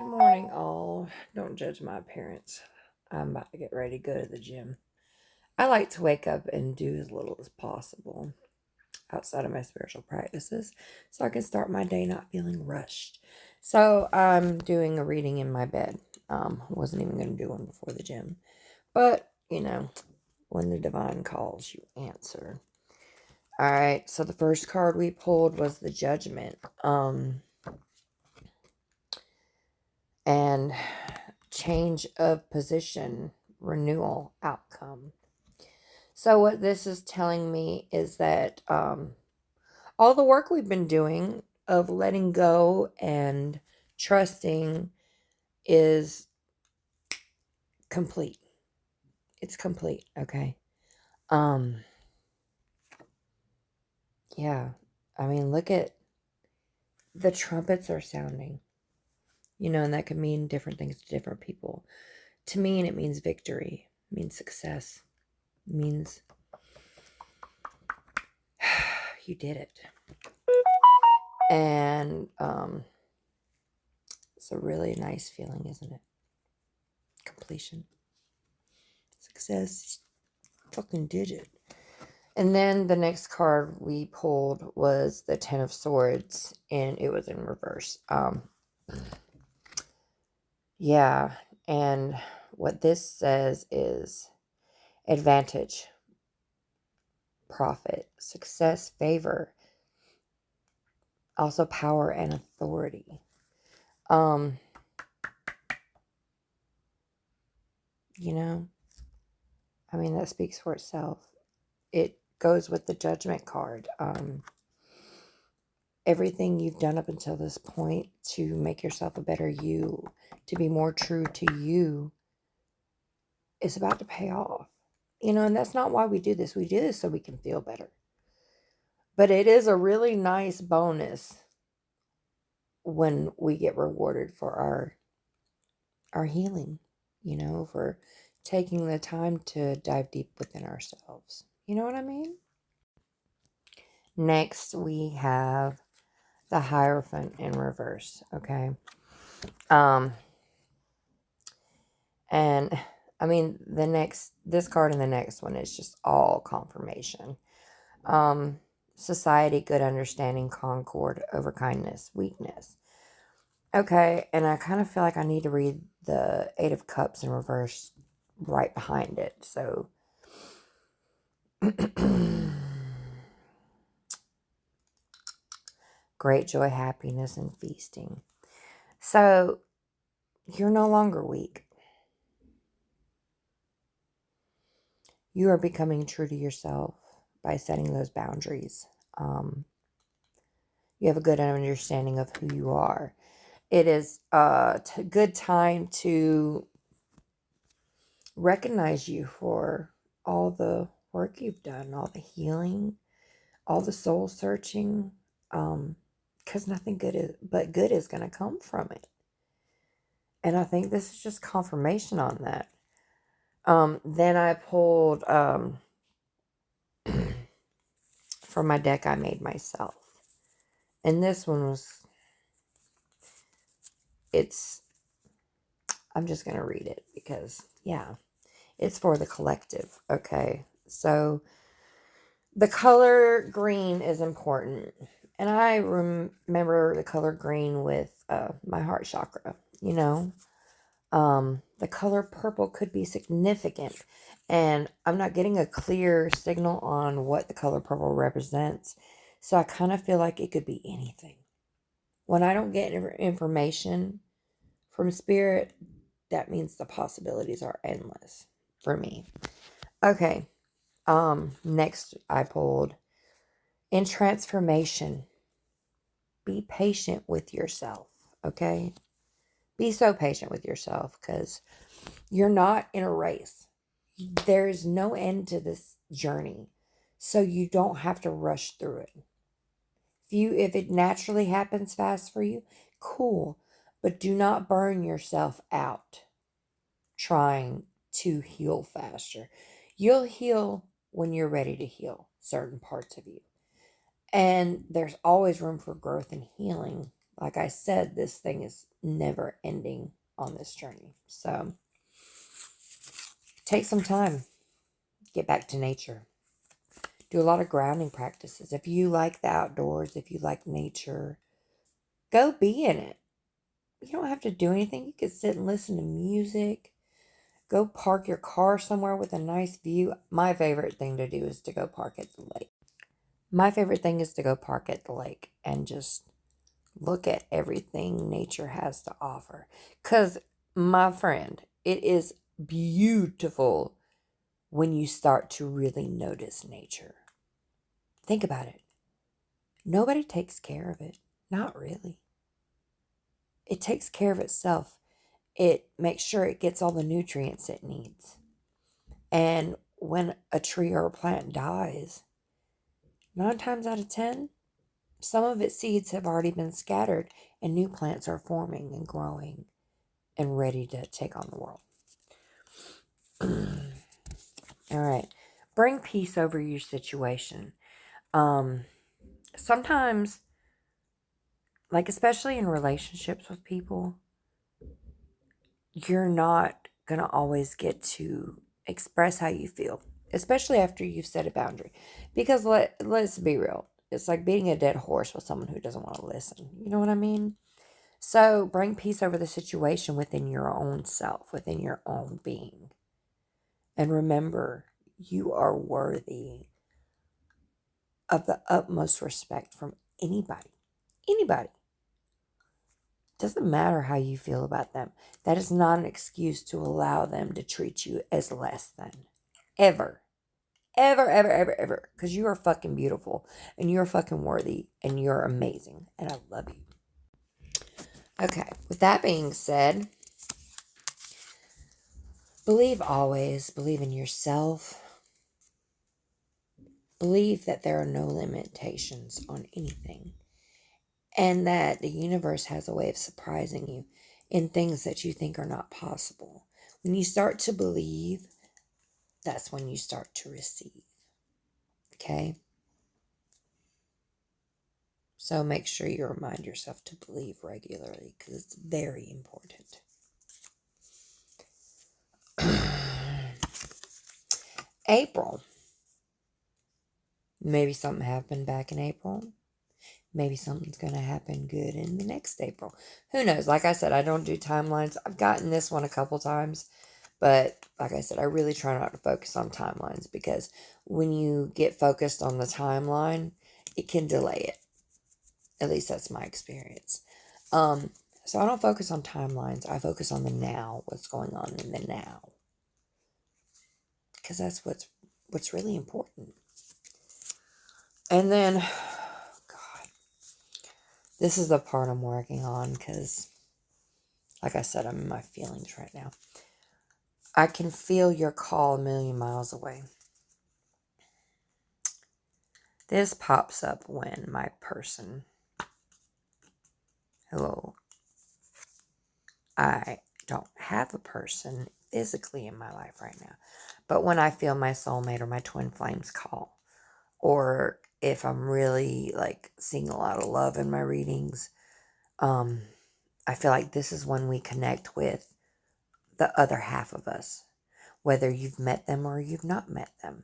Morning, all. Don't judge my appearance. I'm about to get ready to go to the gym. I like to wake up and do as little as possible outside of my spiritual practices so I can start my day not feeling rushed. So I'm doing a reading in my bed. Wasn't even going to do one before the gym. But, when the divine calls, you answer. All right, so the first card we pulled was the Judgment. And change of position, renewal, outcome. So what this is telling me is that all the work we've been doing of letting go and trusting is complete. It's complete, okay? Um yeah. I mean, look at the trumpets are sounding. And that could mean different things to different people. To me, it means victory. It means success. It means you did it. And it's a really nice feeling, isn't it? Completion. Success. Fucking did it. And then the next card we pulled was the Ten of Swords, and it was in reverse. Yeah, and what this says is advantage, profit, success, favor, also power and authority. That speaks for itself. It goes with the Judgment card. Everything you've done up until this point to make yourself a better you, to be more true to you, is about to pay off. And that's not why we do this. We do this so we can feel better. But it is a really nice bonus when we get rewarded for our healing, for taking the time to dive deep within ourselves. You know what I mean? Next, we have the Hierophant in reverse, okay? And this card and the next one is just all confirmation. Society, good understanding, concord, over kindness, weakness. Okay, and I kind of feel like I need to read the Eight of Cups in reverse right behind it. So, great joy, happiness, and feasting. So, you're no longer weak. You are becoming true to yourself by setting those boundaries. You have a good understanding of who you are. It is a good time to recognize you for all the work you've done, all the healing, all the soul searching, because nothing good is going to come from it. And I think this is just confirmation on that. Then I pulled from my deck I made myself. And this one I'm just going to read it because, yeah, it's for the collective. Okay. So the color green is important. And I remember the color green with my heart chakra, The color purple could be significant. And I'm not getting a clear signal on what the color purple represents. So I kind of feel like it could be anything. When I don't get information from spirit, that means the possibilities are endless for me. Okay. Next I pulled in transformation. Be patient with yourself, okay? Be so patient with yourself because you're not in a race. There's no end to this journey, so you don't have to rush through it. If it naturally happens fast for you, cool, but do not burn yourself out trying to heal faster. You'll heal when you're ready to heal certain parts of you. And there's always room for growth and healing, like I said, this thing is never ending on this journey. So take some time, get back to nature. Do a lot of grounding practices. If you like the outdoors, if you like nature, go be in it. You don't have to do anything. You could sit and listen to music. Go park your car somewhere with a nice view. My favorite thing to do is to go park at the lake. My favorite thing is to go park at the lake and just look at everything nature has to offer. Because, my friend, it is beautiful when you start to really notice nature. Think about it. Nobody takes care of it. Not really. It takes care of itself. It makes sure it gets all the nutrients it needs. And when a tree or a plant dies, 9 times out of 10, some of its seeds have already been scattered and new plants are forming and growing and ready to take on the world. All right. Bring peace over your situation. Sometimes, like especially in relationships with people, you're not going to always get to express how you feel, especially after you've set a boundary. Because let's be real. It's like beating a dead horse with someone who doesn't want to listen. You know what I mean? So bring peace over the situation within your own self, within your own being. And remember, you are worthy of the utmost respect from anybody. Anybody. Doesn't matter how you feel about them. That is not an excuse to allow them to treat you as less than. Ever. Ever, ever, ever, ever. Because you are fucking beautiful. And you're fucking worthy. And you're amazing. And I love you. Okay. With that being said, believe always. Believe in yourself. Believe that there are no limitations on anything. And that the universe has a way of surprising you in things that you think are not possible. When you start to believe, that's when you start to receive. Okay? So make sure you remind yourself to believe regularly because it's very important. April. Maybe something happened back in April. Maybe something's going to happen good in the next April. Who knows? Like I said, I don't do timelines. I've gotten this one a couple times. But like I said, I really try not to focus on timelines because when you get focused on the timeline, it can delay it. At least that's my experience. So I don't focus on timelines. I focus on the now, what's going on in the now. Because that's what's really important. And then, God, this is the part I'm working on because, like I said, I'm in my feelings right now. I can feel your call a million miles away. This pops up when my person, hello, I don't have a person physically in my life right now, but when I feel my soulmate or my twin flames call, or if I'm really like seeing a lot of love in my readings, I feel like this is when we connect with the other half of us, whether you've met them or you've not met them.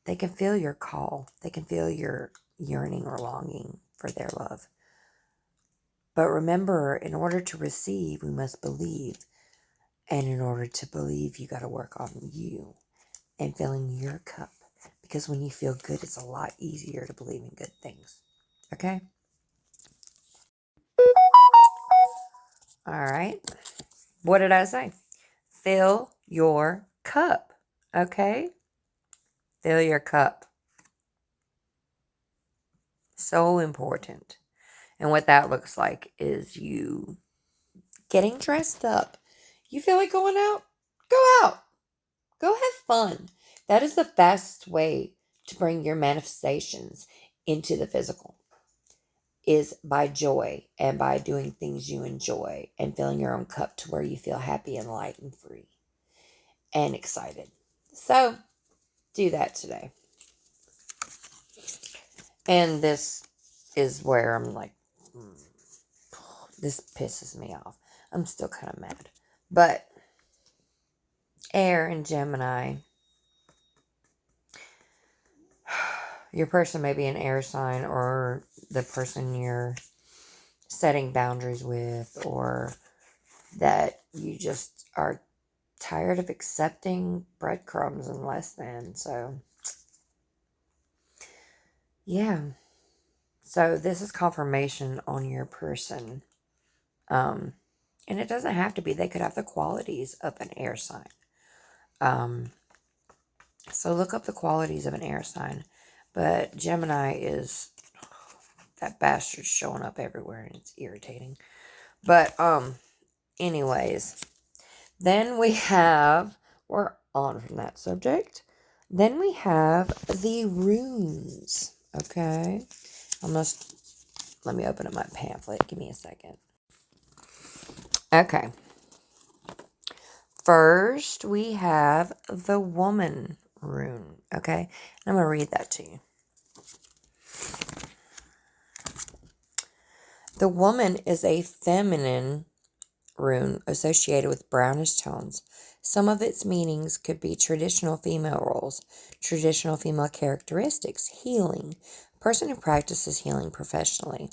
They can feel your call. They can feel your yearning or longing for their love. But remember, in order to receive, we must believe. And in order to believe, you got to work on you and filling your cup. Because when you feel good, it's a lot easier to believe in good things. Okay? All right. What did I say? Fill your cup. Okay? Fill your cup. So important. And what that looks like is you getting dressed up. You feel like going out? Go out. Go have fun. That is the best way to bring your manifestations into the physical, is by joy and by doing things you enjoy and filling your own cup to where you feel happy and light and free and excited. So do that today. And this is where I'm like this pisses me off. I'm still kind of mad. But air and Gemini, your person may be an air sign, or the person you're setting boundaries with, or that you just are tired of accepting breadcrumbs and less than. So, yeah. So this is confirmation on your person. And it doesn't have to be. They could have the qualities of an air sign. So look up the qualities of an air sign. But Gemini is, that bastard's showing up everywhere and it's irritating. But anyways, then we're on from that subject. Then we have the runes. Okay. Let me open up my pamphlet. Give me a second. Okay. First, we have the woman rune. Okay. I'm going to read that to you. The woman is a feminine rune associated with brownish tones. Some of its meanings could be traditional female roles, traditional female characteristics, healing, person who practices healing professionally,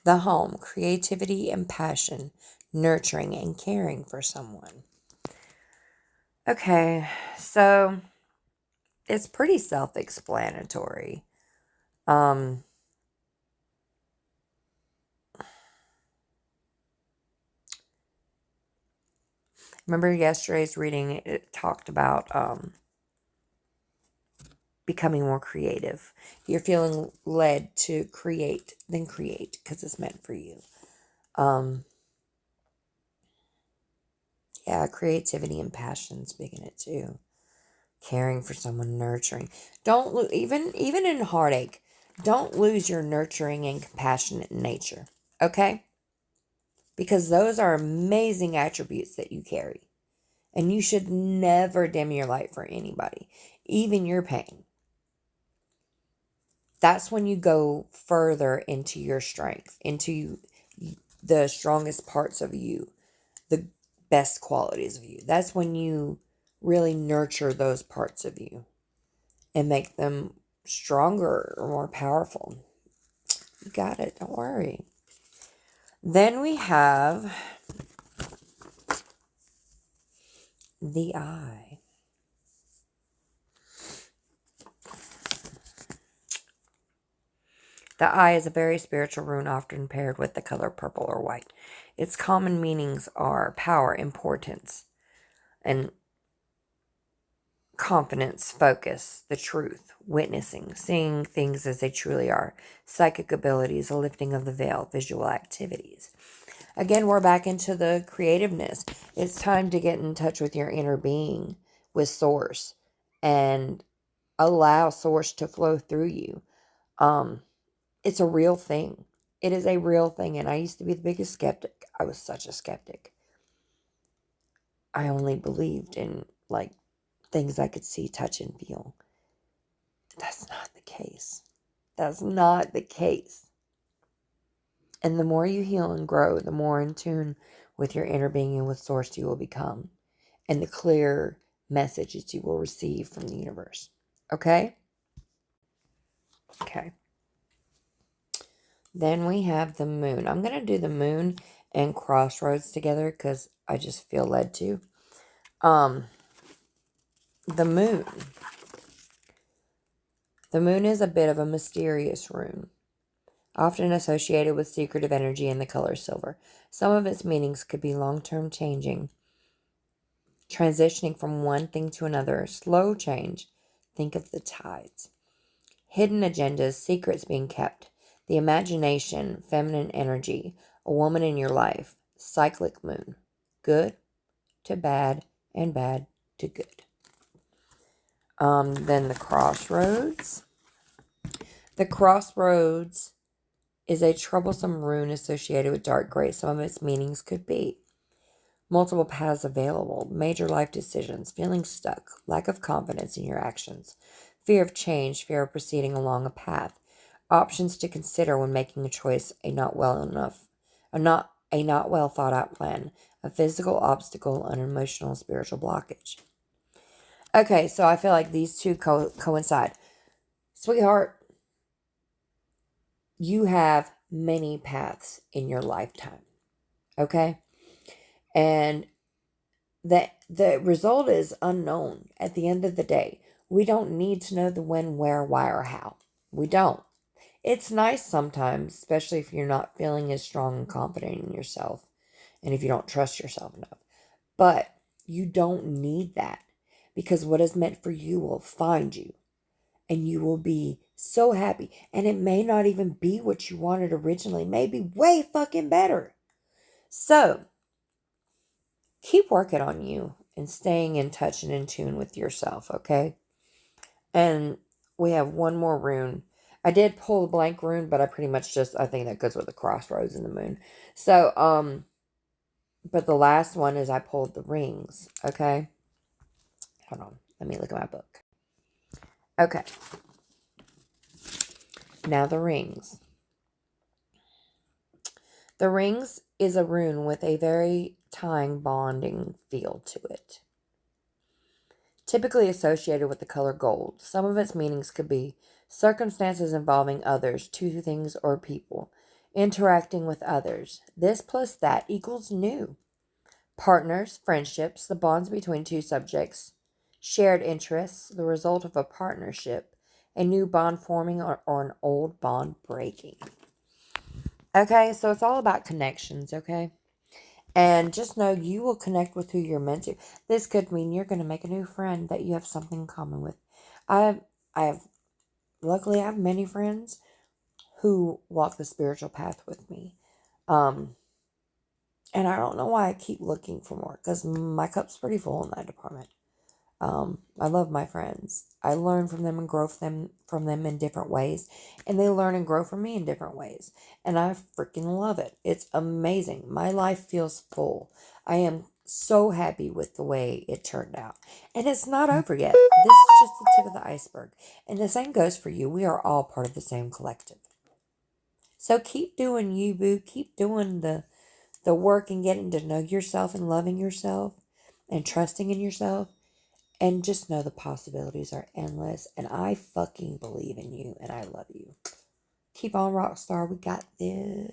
the home, creativity and passion, nurturing and caring for someone. Okay, so it's pretty self-explanatory. Remember yesterday's reading, it talked about becoming more creative. You're feeling led to create, then create, because it's meant for you. Yeah, creativity and passion's big in it too. Caring for someone, nurturing. Don't even in heartache, don't lose your nurturing and compassionate nature. Okay? Because those are amazing attributes that you carry. And you should never dim your light for anybody, even your pain. That's when you go further into your strength, into the strongest parts of you, the best qualities of you. That's when you really nurture those parts of you and make them stronger or more powerful. You got it. Don't worry. Then we have the eye. The eye is a very spiritual rune, often paired with the color purple or white. Its common meanings are power, importance, and confidence, focus, the truth, witnessing, seeing things as they truly are, psychic abilities, a lifting of the veil, visual activities. Again, we're back into the creativeness. It's time to get in touch with your inner being, with Source, and allow Source to flow through you. It's a real thing. It is a real thing, and I used to be the biggest skeptic. I was such a skeptic. I only believed in, like, things I could see, touch, and feel. That's not the case. That's not the case. And the more you heal and grow, the more in tune with your inner being and with Source you will become. And the clear messages you will receive from the universe. Okay? Okay. Then we have the moon. I'm going to do the moon and crossroads together because I just feel led to. The moon. The moon is a bit of a mysterious rune, often associated with secretive energy and the color silver. Some of its meanings could be long-term changing, transitioning from one thing to another, slow change. Think of the tides. Hidden agendas, secrets being kept, the imagination, feminine energy, a woman in your life, cyclic moon, good to bad and bad to good. Then the crossroads. The crossroads is a troublesome rune associated with dark gray. Some of its meanings could be multiple paths available, major life decisions, feeling stuck, lack of confidence in your actions, fear of change, fear of proceeding along a path, options to consider when making a choice, a not well thought out plan, a physical obstacle, an emotional spiritual blockage. Okay, so I feel like these two coincide. Sweetheart, you have many paths in your lifetime. Okay? And the result is unknown at the end of the day. We don't need to know the when, where, why, or how. We don't. It's nice sometimes, especially if you're not feeling as strong and confident in yourself and if you don't trust yourself enough. But you don't need that, because what is meant for you will find you and you will be so happy. And it may not even be what you wanted originally, maybe way fucking better. So keep working on you and staying in touch and in tune with yourself, okay? And we have one more rune. I did pull a blank rune, but I pretty much I think that goes with the crossroads and the moon. So, but the last one is I pulled the rings, okay? Hold on. Let me look at my book. Okay. Now the rings. The rings is a rune with a very tying, bonding feel to it. Typically associated with the color gold. Some of its meanings could be circumstances involving others, two things, or people. Interacting with others. This plus that equals new. Partners, friendships, the bonds between two subjects. Shared interests, the result of a partnership. A new bond forming or an old bond breaking. Okay, so it's all about connections, okay? And just know you will connect with who you're meant to. This could mean you're going to make a new friend that you have something in common with. Luckily, I have many friends who walk the spiritual path with me. And I don't know why I keep looking for more, because my cup's pretty full in that department. I love my friends. I learn from them and grow from them in different ways. And they learn and grow from me in different ways. And I freaking love it. It's amazing. My life feels full. I am so happy with the way it turned out. And it's not over yet. This is just the tip of the iceberg. And the same goes for you. We are all part of the same collective. So keep doing you, boo. Keep doing the work and getting to know yourself and loving yourself and trusting in yourself. And just know the possibilities are endless. And I fucking believe in you and I love you. Keep on, Rockstar. We got this.